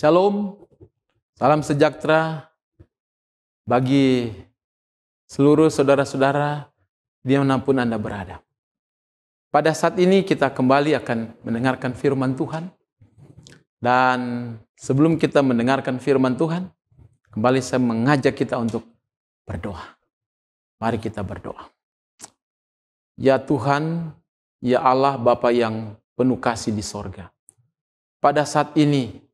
Shalom, salam sejahtera bagi seluruh saudara-saudara dimanapun Anda berada. Pada saat ini kita kembali akan mendengarkan firman Tuhan. Dan sebelum kita mendengarkan firman Tuhan, kembali saya mengajak kita untuk berdoa. Mari kita berdoa. Ya Tuhan, ya Allah Bapa yang penuh kasih di sorga. Pada saat ini,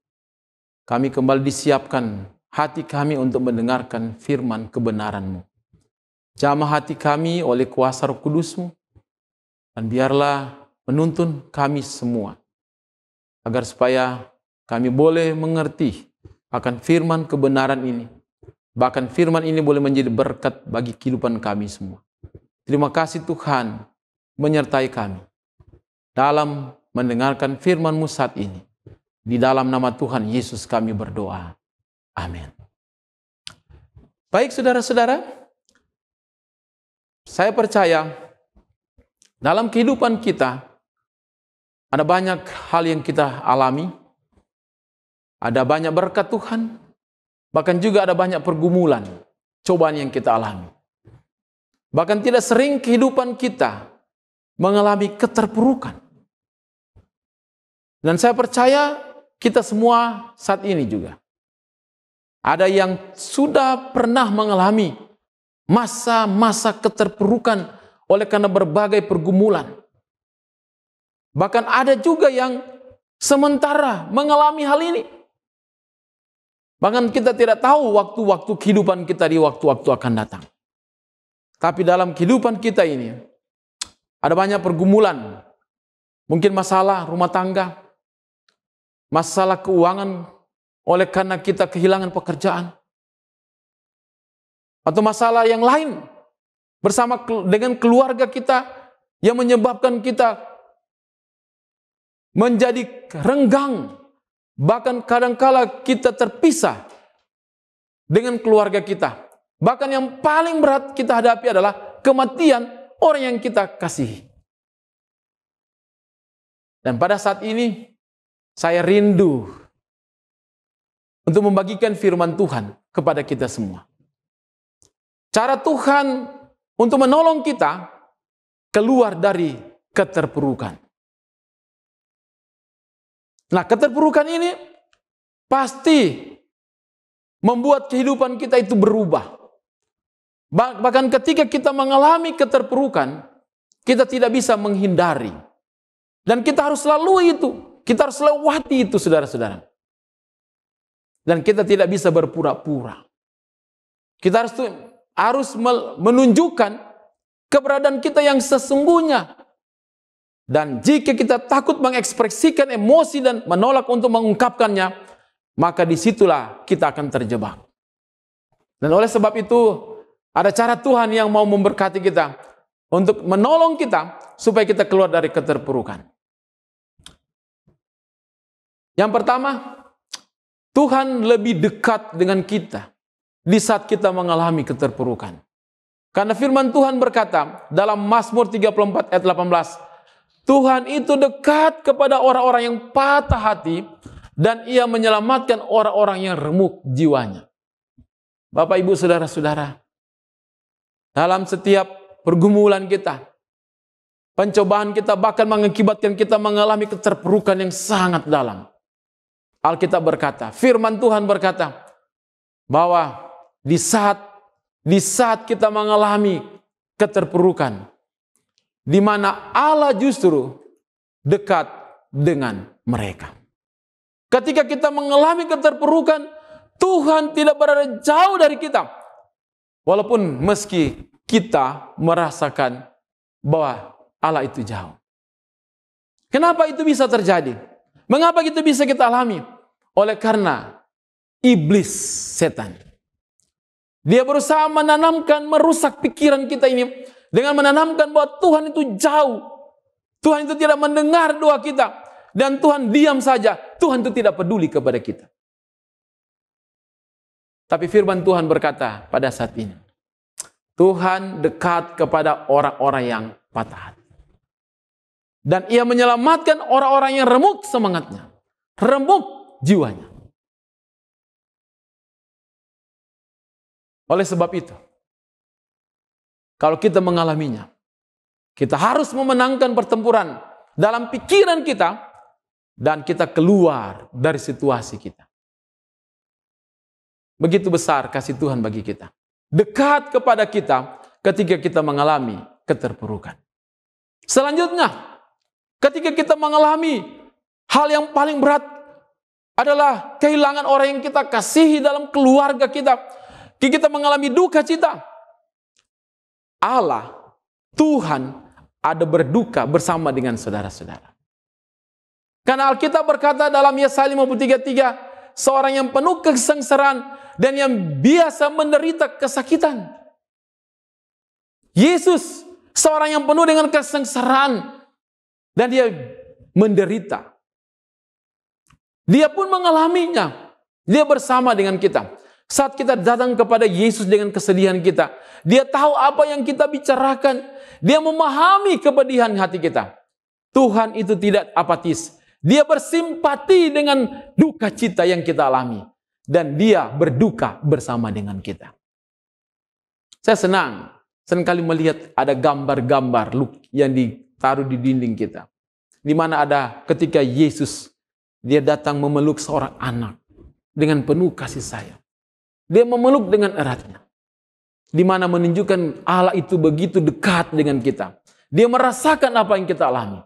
kami kembali disiapkan hati kami untuk mendengarkan firman kebenaran-Mu. Jamah hati kami oleh kuasa Roh Kudus-Mu, dan biarlah menuntun kami semua, agar supaya kami boleh mengerti akan firman kebenaran ini. Bahkan firman ini boleh menjadi berkat bagi kehidupan kami semua. Terima kasih Tuhan menyertai kami dalam mendengarkan firman-Mu saat ini. Di dalam nama Tuhan Yesus kami berdoa. Amin. Baik saudara-saudara, saya percaya dalam kehidupan kita ada banyak hal yang kita alami. Ada banyak berkat Tuhan, bahkan juga ada banyak pergumulan, cobaan yang kita alami. Bahkan tidak sering kehidupan kita mengalami keterpurukan. Dan saya percaya kita semua saat ini juga ada yang sudah pernah mengalami masa-masa keterpurukan oleh karena berbagai pergumulan. Bahkan ada juga yang sementara mengalami hal ini. Bahkan kita tidak tahu waktu-waktu kehidupan kita di waktu-waktu akan datang. Tapi dalam kehidupan kita ini ada banyak pergumulan. Mungkin masalah rumah tangga, masalah keuangan oleh karena kita kehilangan pekerjaan, atau masalah yang lain bersama dengan keluarga kita yang menyebabkan kita menjadi renggang. Bahkan kadangkala kita terpisah dengan keluarga kita. Bahkan yang paling berat kita hadapi adalah kematian orang yang kita kasihi. Dan pada saat ini saya rindu untuk membagikan firman Tuhan kepada kita semua. Cara Tuhan untuk menolong kita keluar dari keterpurukan. Nah, keterpurukan ini pasti membuat kehidupan kita itu berubah. Bahkan ketika kita mengalami keterpurukan, kita tidak bisa menghindari. Dan kita harus lalui itu. Kita harus lewati itu, saudara-saudara. Dan kita tidak bisa berpura-pura. Kita harus menunjukkan keberadaan kita yang sesungguhnya. Dan jika kita takut mengekspresikan emosi dan menolak untuk mengungkapkannya, maka disitulah kita akan terjebak. Dan oleh sebab itu, ada cara Tuhan yang mau memberkati kita untuk menolong kita supaya kita keluar dari keterpurukan. Yang pertama, Tuhan lebih dekat dengan kita di saat kita mengalami keterpurukan. Karena firman Tuhan berkata dalam Mazmur 34 ayat 18, Tuhan itu dekat kepada orang-orang yang patah hati dan Ia menyelamatkan orang-orang yang remuk jiwanya. Bapak, Ibu, saudara-saudara, dalam setiap pergumulan kita, pencobaan kita bahkan mengakibatkan kita mengalami keterpurukan yang sangat dalam. Alkitab berkata, firman Tuhan berkata bahwa di saat kita mengalami keterpurukan, di mana Allah justru dekat dengan mereka. Ketika kita mengalami keterpurukan, Tuhan tidak berada jauh dari kita. Walaupun meski kita merasakan bahwa Allah itu jauh. Kenapa itu bisa terjadi? Mengapa itu bisa kita alami? Oleh karena iblis, setan. Dia berusaha menanamkan, merusak pikiran kita ini dengan menanamkan bahwa Tuhan itu jauh. Tuhan itu tidak mendengar doa kita. Dan Tuhan diam saja. Tuhan itu tidak peduli kepada kita. Tapi firman Tuhan berkata pada saat ini, Tuhan dekat kepada orang-orang yang patah hati. Dan Ia menyelamatkan orang-orang yang remuk semangatnya, remuk jiwanya. Oleh sebab itu, kalau kita mengalaminya, kita harus memenangkan pertempuran dalam pikiran kita dan kita keluar dari situasi kita. Begitu besar kasih Tuhan bagi kita. Dekat kepada kita ketika kita mengalami keterpurukan. Selanjutnya, ketika kita mengalami hal yang paling berat adalah kehilangan orang yang kita kasihi dalam keluarga kita. Kita mengalami duka cita. Allah, Tuhan, ada berduka bersama dengan saudara-saudara. Karena Alkitab berkata dalam Yesaya 53:3, seorang yang penuh kesengsaraan dan yang biasa menderita kesakitan. Yesus, seorang yang penuh dengan kesengsaraan dan dia menderita. Dia pun mengalaminya. Dia bersama dengan kita. Saat kita datang kepada Yesus dengan kesedihan kita, dia tahu apa yang kita bicarakan. Dia memahami kepedihan hati kita. Tuhan itu tidak apatis. Dia bersimpati dengan duka cita yang kita alami. Dan dia berduka bersama dengan kita. Saya senang seringkali melihat ada gambar-gambar yang ditaruh di dinding kita. Di mana ada ketika Yesus, dia datang memeluk seorang anak dengan penuh kasih sayang. Dia memeluk dengan eratnya. Di mana menunjukkan Allah itu begitu dekat dengan kita. Dia merasakan apa yang kita alami.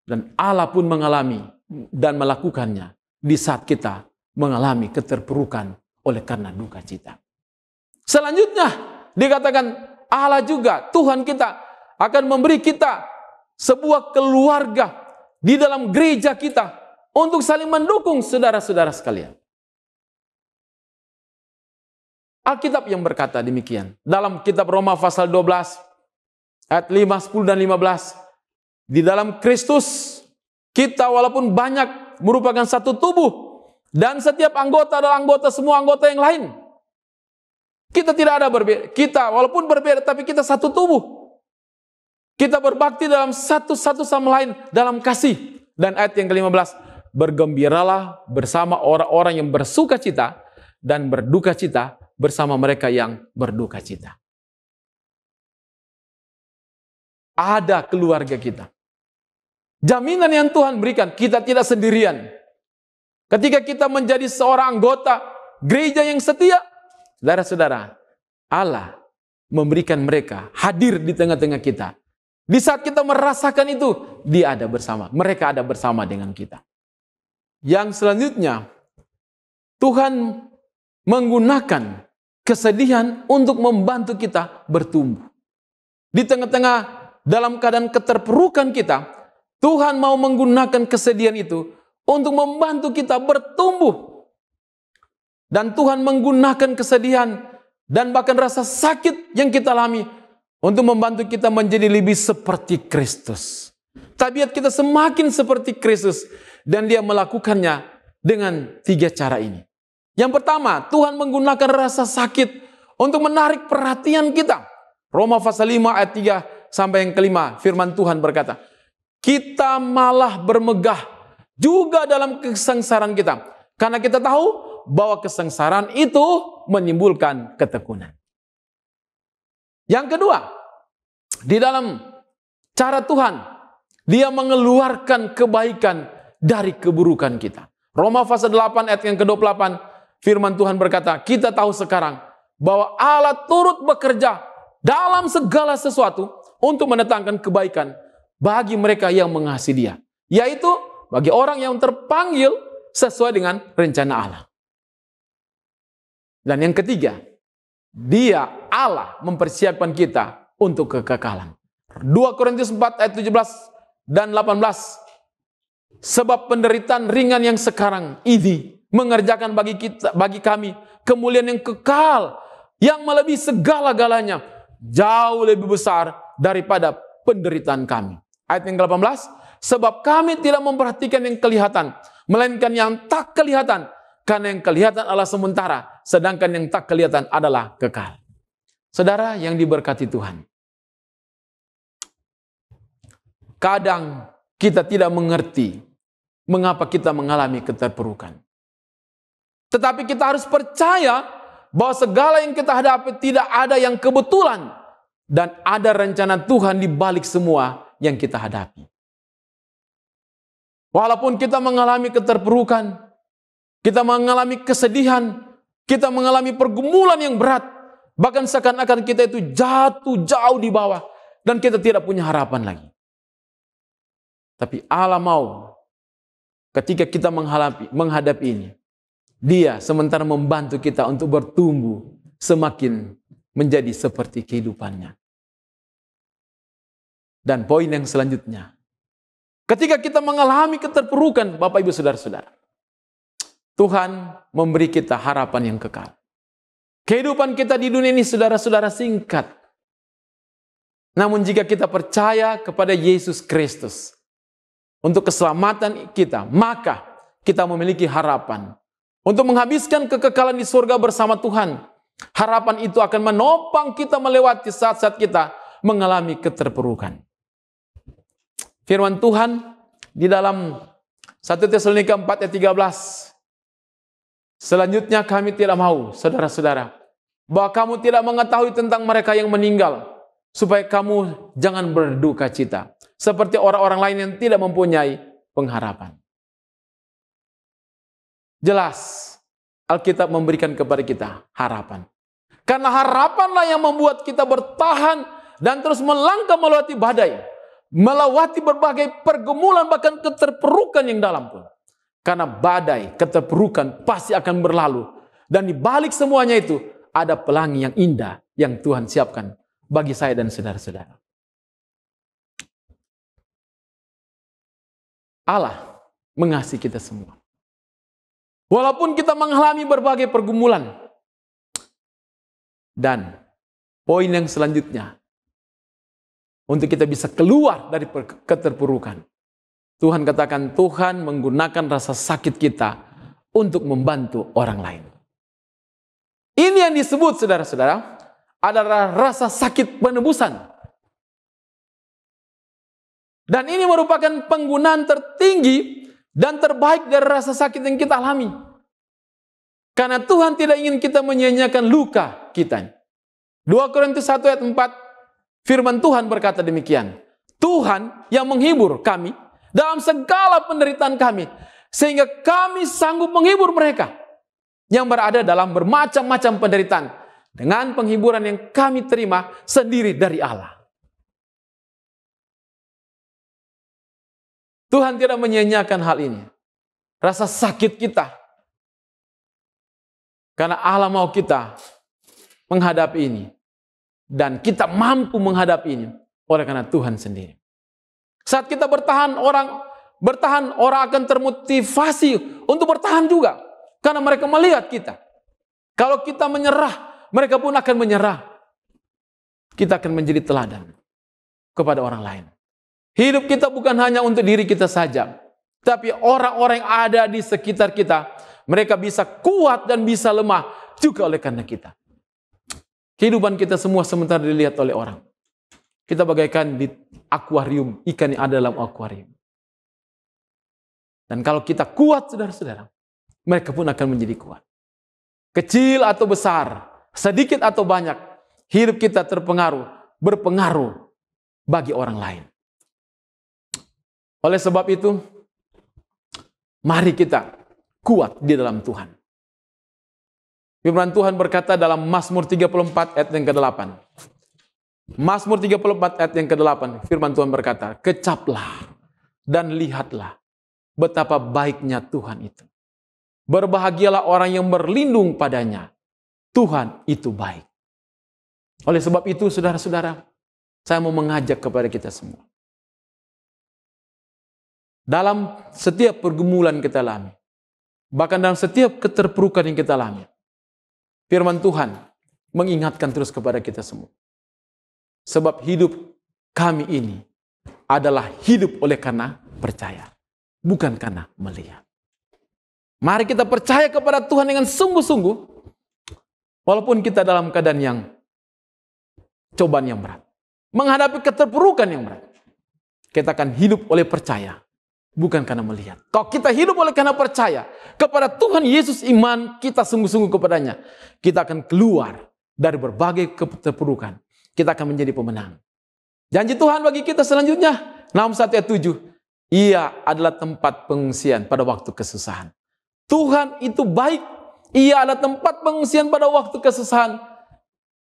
Dan Allah pun mengalami dan melakukannya di saat kita mengalami keterpurukan oleh karena duka cita. Selanjutnya dikatakan Allah juga, Tuhan kita akan memberi kita sebuah keluarga di dalam gereja kita untuk saling mendukung saudara-saudara sekalian. Alkitab yang berkata demikian. Dalam kitab Roma pasal 12 ayat 5, 10 dan 15. Di dalam Kristus kita walaupun banyak merupakan satu tubuh. Dan setiap anggota adalah anggota semua anggota yang lain. Kita tidak ada berbeda. Kita walaupun berbeda tapi kita satu tubuh. Kita berbakti dalam satu sama lain dalam kasih. Dan ayat yang ke-15. Bergembiralah bersama orang-orang yang bersuka cita dan berduka cita bersama mereka yang berduka cita. Ada keluarga kita. Jaminan yang Tuhan berikan, kita tidak sendirian. Ketika kita menjadi seorang anggota gereja yang setia, saudara-saudara, Allah memberikan mereka hadir di tengah-tengah kita. Di saat kita merasakan itu, dia ada bersama. Mereka ada bersama dengan kita. Yang selanjutnya, Tuhan menggunakan kesedihan untuk membantu kita bertumbuh. Di tengah-tengah dalam keadaan keterpurukan kita, Tuhan mau menggunakan kesedihan itu untuk membantu kita bertumbuh. Dan Tuhan menggunakan kesedihan dan bahkan rasa sakit yang kita alami untuk membantu kita menjadi lebih seperti Kristus. Tabiat kita semakin seperti Kristus dan dia melakukannya dengan 3 cara ini. Yang pertama, Tuhan menggunakan rasa sakit untuk menarik perhatian kita. Roma pasal 5 ayat 3 sampai yang ke-5, firman Tuhan berkata, kita malah bermegah juga dalam kesengsaraan kita. Karena kita tahu bahwa kesengsaraan itu menimbulkan ketekunan. Yang kedua, di dalam cara Tuhan, dia mengeluarkan kebaikan dari keburukan kita. Roma pasal 8 ayat yang ke-28, firman Tuhan berkata, kita tahu sekarang bahwa Allah turut bekerja dalam segala sesuatu untuk mendatangkan kebaikan bagi mereka yang mengasihi dia. Yaitu bagi orang yang terpanggil sesuai dengan rencana Allah. Dan yang ketiga, dia Allah mempersiapkan kita untuk kekekalan. 2 Korintus 4 ayat 17 dan 18. Sebab penderitaan ringan yang sekarang ini mengerjakan bagi kami kemuliaan yang kekal yang melebihi segala-galanya, jauh lebih besar daripada penderitaan kami. Ayat yang ke-18. Sebab kami tidak memperhatikan yang kelihatan, melainkan yang tak kelihatan. Karena yang kelihatan adalah sementara, sedangkan yang tak kelihatan adalah kekal. Saudara yang diberkati Tuhan. Kadang kita tidak mengerti mengapa kita mengalami keterpurukan. Tetapi kita harus percaya bahwa segala yang kita hadapi tidak ada yang kebetulan dan ada rencana Tuhan di balik semua yang kita hadapi. Walaupun kita mengalami keterpurukan, kita mengalami kesedihan, kita mengalami pergumulan yang berat, bahkan seakan-akan kita itu jatuh jauh di bawah dan kita tidak punya harapan lagi. Tapi Allah mau ketika kita menghadapi ini, Dia sementara membantu kita untuk bertumbuh semakin menjadi seperti kehidupannya. Dan poin yang selanjutnya, ketika kita mengalami keterpurukan, Bapak Ibu Saudara-saudara, Tuhan memberi kita harapan yang kekal. Kehidupan kita di dunia ini, saudara-saudara, singkat. Namun jika kita percaya kepada Yesus Kristus untuk keselamatan kita, maka kita memiliki harapan untuk menghabiskan kekekalan di surga bersama Tuhan. Harapan itu akan menopang kita melewati saat-saat kita mengalami keterpurukan. Firman Tuhan di dalam 1 Tesalonika 4 ayat 13. Selanjutnya kami tidak mau, saudara-saudara, bahwa kamu tidak mengetahui tentang mereka yang meninggal, supaya kamu jangan berduka cita, seperti orang-orang lain yang tidak mempunyai pengharapan. Jelas, Alkitab memberikan kepada kita harapan. Karena harapanlah yang membuat kita bertahan dan terus melangkah melewati badai, melewati berbagai pergumulan, bahkan keterpurukan yang dalam pun. Karena badai, keterpurukan pasti akan berlalu. Dan di balik semuanya itu, ada pelangi yang indah yang Tuhan siapkan bagi saya dan saudara-saudara. Allah mengasihi kita semua. Walaupun kita mengalami berbagai pergumulan. Dan poin yang selanjutnya, untuk kita bisa keluar dari keterpurukan, Tuhan katakan Tuhan menggunakan rasa sakit kita untuk membantu orang lain. Ini yang disebut, saudara-saudara, adalah rasa sakit penebusan. Dan ini merupakan penggunaan tertinggi dan terbaik dari rasa sakit yang kita alami. Karena Tuhan tidak ingin kita menyia-nyiakan luka kita. 2 Korintus 1 ayat 4, firman Tuhan berkata demikian. Tuhan yang menghibur kami dalam segala penderitaan kami, sehingga kami sanggup menghibur mereka yang berada dalam bermacam-macam penderitaan dengan penghiburan yang kami terima sendiri dari Allah. Tuhan tidak menyia-nyiakan hal ini. Rasa sakit kita. Karena Allah mau kita menghadapi ini. Dan kita mampu menghadapi ini oleh karena Tuhan sendiri. Saat kita bertahan, orang akan termotivasi untuk bertahan juga. Karena mereka melihat kita. Kalau kita menyerah, mereka pun akan menyerah. Kita akan menjadi teladan kepada orang lain. Hidup kita bukan hanya untuk diri kita saja, tapi orang-orang yang ada di sekitar kita, mereka bisa kuat dan bisa lemah juga oleh karena kita. Kehidupan kita semua sementara dilihat oleh orang. Kita bagaikan di akuarium, ikan yang ada dalam akuarium. Dan kalau kita kuat, saudara-saudara, mereka pun akan menjadi kuat. Kecil atau besar, sedikit atau banyak, hidup kita berpengaruh bagi orang lain. Oleh sebab itu, mari kita kuat di dalam Tuhan. Firman Tuhan berkata dalam Mazmur 34 ayat yang ke-8. Mazmur 34 ayat yang ke-8, firman Tuhan berkata, kecaplah dan lihatlah betapa baiknya Tuhan itu. Berbahagialah orang yang berlindung padanya. Tuhan itu baik. Oleh sebab itu, saudara-saudara, saya mau mengajak kepada kita semua. Dalam setiap pergumulan kita alami, bahkan dalam setiap keterpurukan yang kita alami, firman Tuhan mengingatkan terus kepada kita semua. Sebab hidup kami ini adalah hidup oleh karena percaya, bukan karena melihat. Mari kita percaya kepada Tuhan dengan sungguh-sungguh, walaupun kita dalam keadaan yang cobaan yang berat, menghadapi keterpurukan yang berat. Kita akan hidup oleh percaya. bukan karena melihat. Kalau kita hidup oleh karena percaya kepada Tuhan Yesus, iman kita sungguh-sungguh kepadanya, kita akan keluar dari berbagai keterpurukan. Kita akan menjadi pemenang. Janji Tuhan bagi kita selanjutnya, Nahum 1 ayat 7, Ia adalah tempat pengungsian pada waktu kesusahan. Tuhan itu baik. Ia adalah tempat pengungsian pada waktu kesusahan.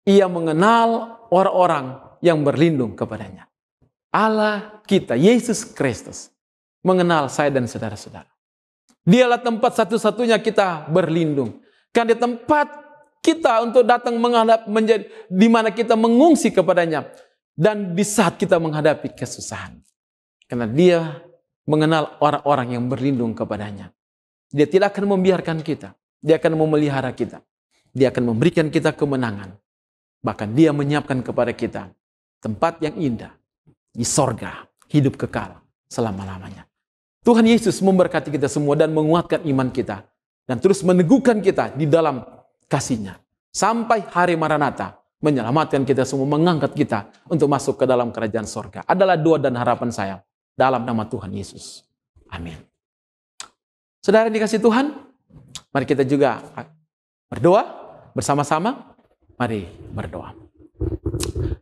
Ia mengenal orang-orang yang berlindung kepadanya. Allah kita, Yesus Kristus, mengenal saya dan saudara-saudara. Dialah tempat satu-satunya kita berlindung. Karena di tempat kita untuk datang menghadap, menjadi di mana kita mengungsi kepadanya. Dan di saat kita menghadapi kesusahan. Karena dia mengenal orang-orang yang berlindung kepadanya. Dia tidak akan membiarkan kita. Dia akan memelihara kita. Dia akan memberikan kita kemenangan. Bahkan dia menyiapkan kepada kita tempat yang indah di sorga, hidup kekal selama-lamanya. Tuhan Yesus memberkati kita semua dan menguatkan iman kita. Dan terus meneguhkan kita di dalam kasih-Nya. Sampai hari Maranatha, menyelamatkan kita semua, mengangkat kita untuk masuk ke dalam kerajaan sorga. Adalah doa dan harapan saya dalam nama Tuhan Yesus. Amin. Saudara dikasih Tuhan, mari kita juga berdoa bersama-sama. Mari berdoa.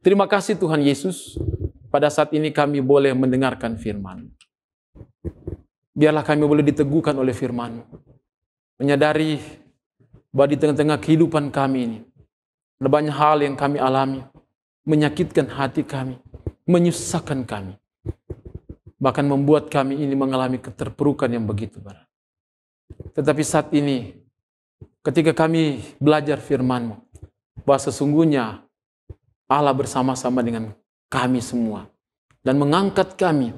Terima kasih Tuhan Yesus, pada saat ini kami boleh mendengarkan firman. Biarlah kami boleh diteguhkan oleh firman. Menyadari bahwa di tengah-tengah kehidupan kami ini, ada banyak hal yang kami alami, menyakitkan hati kami, menyusahkan kami. Bahkan membuat kami ini mengalami keterpurukan yang begitu berat. Tetapi saat ini, ketika kami belajar firman-Mu, bahwa sesungguhnya Allah bersama-sama dengan kami semua. Dan mengangkat kami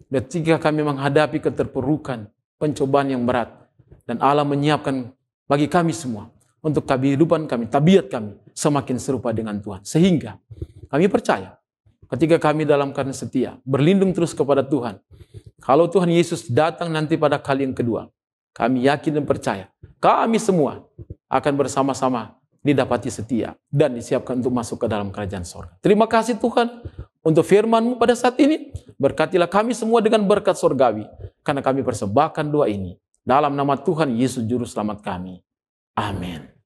ketika kami menghadapi keterpurukan, pencobaan yang berat. Dan Allah menyiapkan bagi kami semua, untuk kehidupan kami, tabiat kami, semakin serupa dengan Tuhan. Sehingga kami percaya, ketika kami dalam keadaan setia, berlindung terus kepada Tuhan. Kalau Tuhan Yesus datang nanti pada kali yang kedua, kami yakin dan percaya, kami semua akan bersama-sama didapati setia dan disiapkan untuk masuk ke dalam kerajaan sorga. Terima kasih Tuhan untuk firman-Mu pada saat ini. Berkatilah kami semua dengan berkat sorgawi, karena kami persembahkan doa ini dalam nama Tuhan Yesus Juru Selamat kami. Amin.